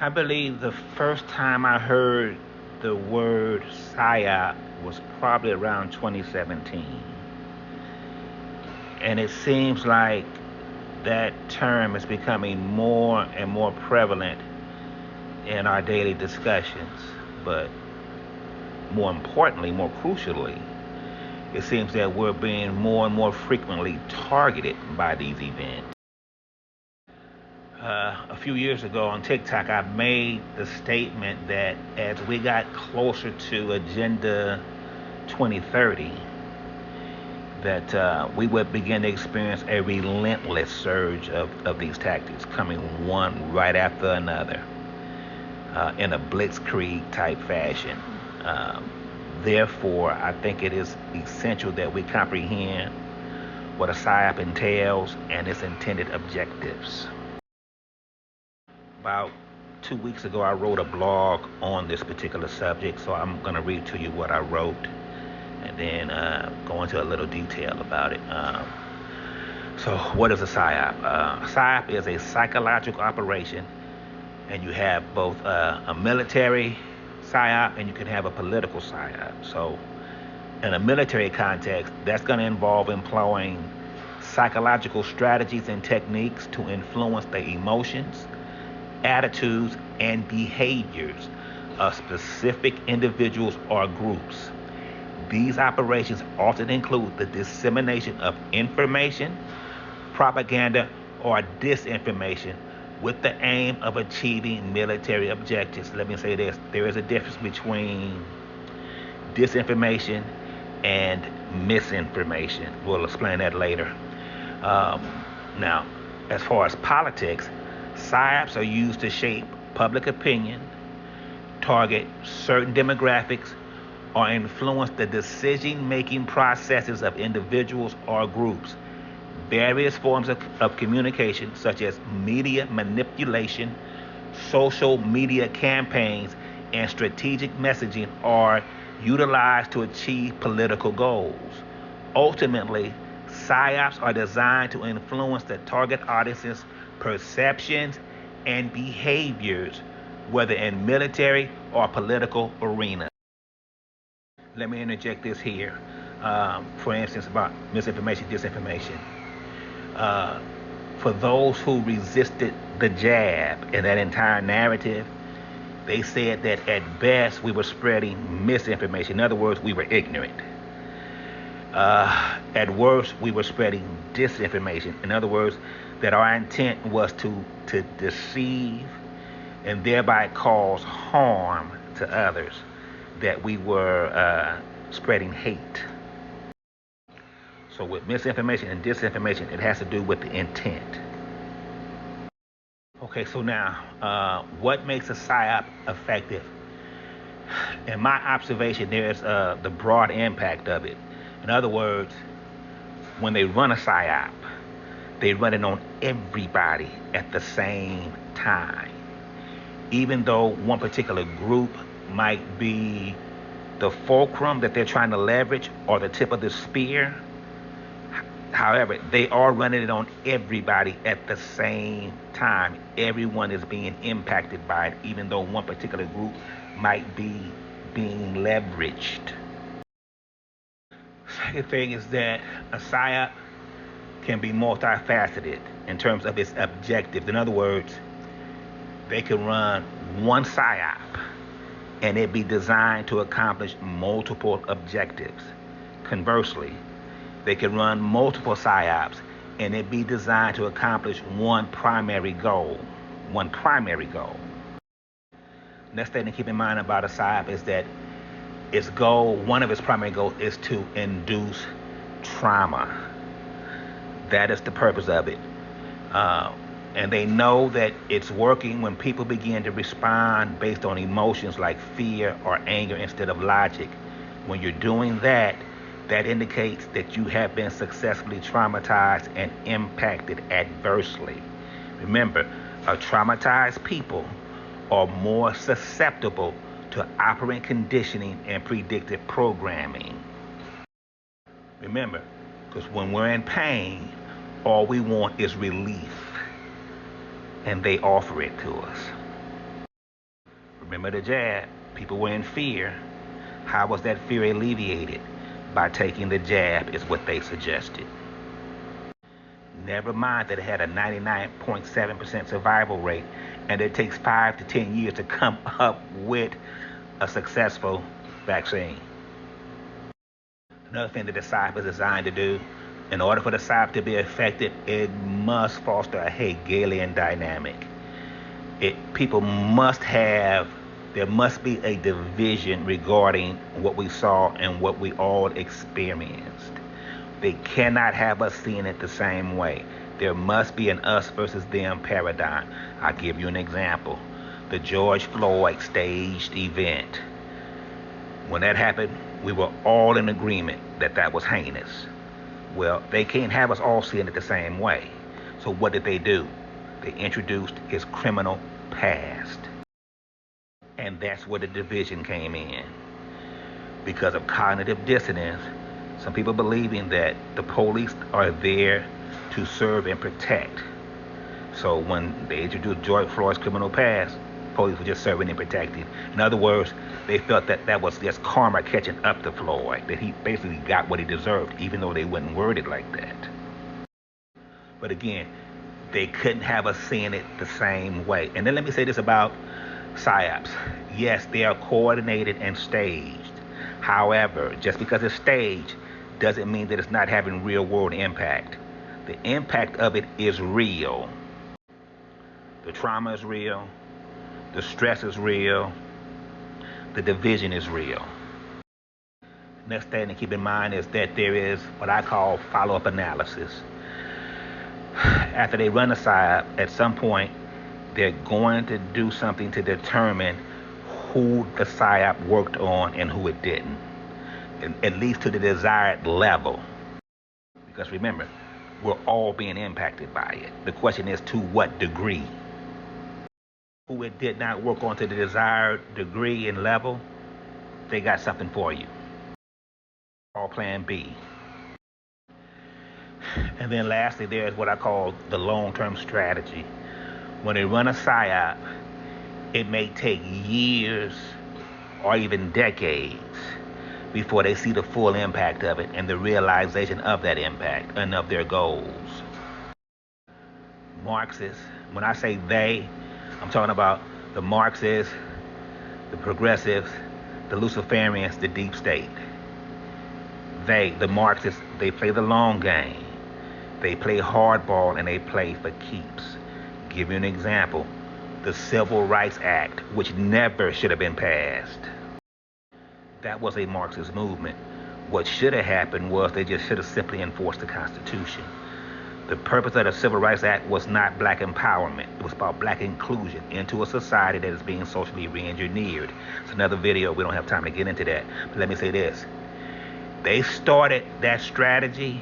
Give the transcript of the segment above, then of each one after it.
I believe the first time I heard the word PSYOP was probably around 2017. And it seems like that term is becoming more and more prevalent in our daily discussions. But more importantly, more crucially, it seems that we're being more and more frequently targeted by these events. A few years ago on TikTok, I made the statement that as we got closer to Agenda 2030, that we would begin to experience a relentless surge of these tactics, coming one right after another in a blitzkrieg type fashion. Therefore, I think it is essential that we comprehend what a PSYOP entails and its intended objectives. About 2 weeks ago, I wrote a blog on this particular subject, so I'm going to read to you what I wrote and then go into a little detail about it. So what is a PSYOP? A PSYOP is a psychological operation, and you have both a military PSYOP and you can have a political PSYOP. So in a military context, that's going to involve employing psychological strategies and techniques to influence the emotions, attitudes, and behaviors of specific individuals or groups. These operations often include the dissemination of information, propaganda, or disinformation with the aim of achieving military objectives. Let me say this. There is a difference between disinformation and misinformation. We'll explain that later. Now, as far as politics, PSYOPs are used to shape public opinion, target certain demographics, or influence the decision-making processes of individuals or groups. Various forms of communication, such as media manipulation, social media campaigns, and strategic messaging, are utilized to achieve political goals. Ultimately, PSYOPs are designed to influence the target audience's perceptions and behaviors, whether in military or political arenas. Let me interject this here. For instance, about misinformation, disinformation. For those who resisted the jab in that entire narrative, they said that at best we were spreading misinformation. In other words, we were ignorant. At worst, we were spreading disinformation. In other words, that our intent was to deceive and thereby cause harm to others, that we were spreading hate. So with misinformation and disinformation, it has to do with the intent. Okay, so now, what makes a PSYOP effective? In my observation, there's the broad impact of it. In other words, when they run a PSYOP, they run it on everybody at the same time. Even though one particular group might be the fulcrum that they're trying to leverage or the tip of the spear, however, they are running it on everybody at the same time. Everyone is being impacted by it, even though one particular group might be being leveraged. Second thing is that a PSYOP can be multifaceted in terms of its objectives. In other words, they can run one PSYOP and it be designed to accomplish multiple objectives. Conversely, they can run multiple PSYOPs and it be designed to accomplish one primary goal. Next thing to keep in mind about a PSYOP is that one of its primary goals is to induce trauma. That is the purpose of it. And they know that it's working when people begin to respond based on emotions like fear or anger instead of logic. When you're doing that, that indicates that you have been successfully traumatized and impacted adversely. Remember, traumatized people are more susceptible to operant conditioning and predictive programming. Remember, because when we're in pain, all we want is relief, and they offer it to us. Remember the jab? People were in fear. How was that fear alleviated? By taking the jab is what they suggested. Never mind that it had a 99.7% survival rate, and it takes 5 to 10 years to come up with a successful vaccine. Another thing that the PSYOP is designed to do, in order for the PSYOP to be effective, it must foster a Hegelian dynamic. There must be a division regarding what we saw and what we all experienced. They cannot have us seeing it the same way. There must be an us versus them paradigm. I'll give you an example. The George Floyd staged event. When that happened, we were all in agreement that that was heinous. Well, they can't have us all seeing it the same way. So what did they do? They introduced his criminal past. And that's where the division came in. Because of cognitive dissonance, some people believing that the police are there to serve and protect. So when they introduced George Floyd's criminal past, police were just serving and protecting. In other words, they felt that that was just karma catching up to Floyd, that he basically got what he deserved, even though they wouldn't word it like that. But again, they couldn't have us seeing it the same way. And then let me say this about PSYOPs. Yes, they are coordinated and staged. However, just because it's staged doesn't mean that it's not having real world impact. The impact of it is real. The trauma is real. The stress is real. The division is real. Next thing to keep in mind is that there is what I call follow-up analysis. After they run a PSYOP, at some point, they're going to do something to determine who the PSYOP worked on and who it didn't, at least to the desired level. Because remember, we're all being impacted by it. The question is, to what degree? Who it did not work on to the desired degree and level, they got something for you. Or plan B. And then lastly, there's what I call the long-term strategy. When they run a PSYOP, it may take years or even decades before they see the full impact of it and the realization of that impact and of their goals. Marxists, when I say they, I'm talking about the Marxists, the progressives, the Luciferians, the deep state. They, the Marxists, they play the long game. They play hardball and they play for keeps. Give you an example. The Civil Rights Act, which never should have been passed. That was a Marxist movement. What should have happened was they just should have simply enforced the Constitution. The purpose of the Civil Rights Act was not black empowerment. It was about black inclusion into a society that is being socially re-engineered. It's another video. We don't have time to get into that. But let me say this. They started that strategy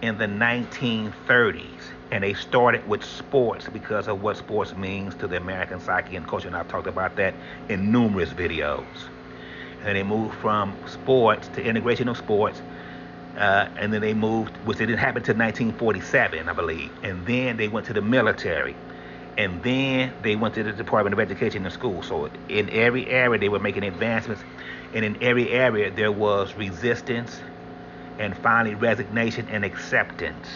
in the 1930s. And they started with sports because of what sports means to the American psyche and culture. And I've talked about that in numerous videos. And they moved from sports to integration of sports. And then they moved, which didn't happen until 1947, I believe. And then they went to the military. And then they went to the Department of Education and School. So in every area, they were making advancements. And in every area, there was resistance and finally resignation and acceptance.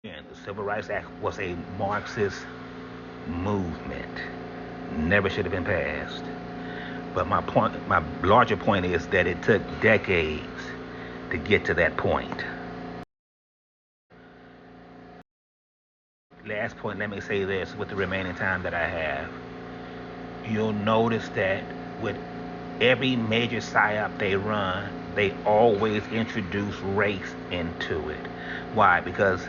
And the Civil Rights Act was a Marxist movement. Never should have been passed. But my larger point is that it took decades to get to that point. Last point, let me say this with the remaining time that I have. You'll notice that with every major PSYOP they run, they always introduce race into it. Why? Because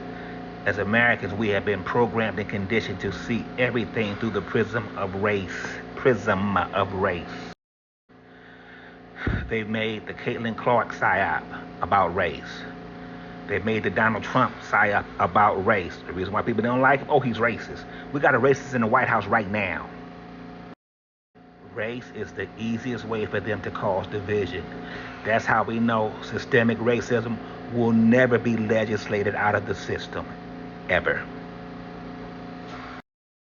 as Americans, we have been programmed and conditioned to see everything through the prism of race. They've made the Caitlin Clark PSYOP about race. They've made the Donald Trump PSYOP about race. The reason why people don't like him, oh, he's racist. We got a racist in the White House right now. Race is the easiest way for them to cause division. That's how we know systemic racism will never be legislated out of the system, ever.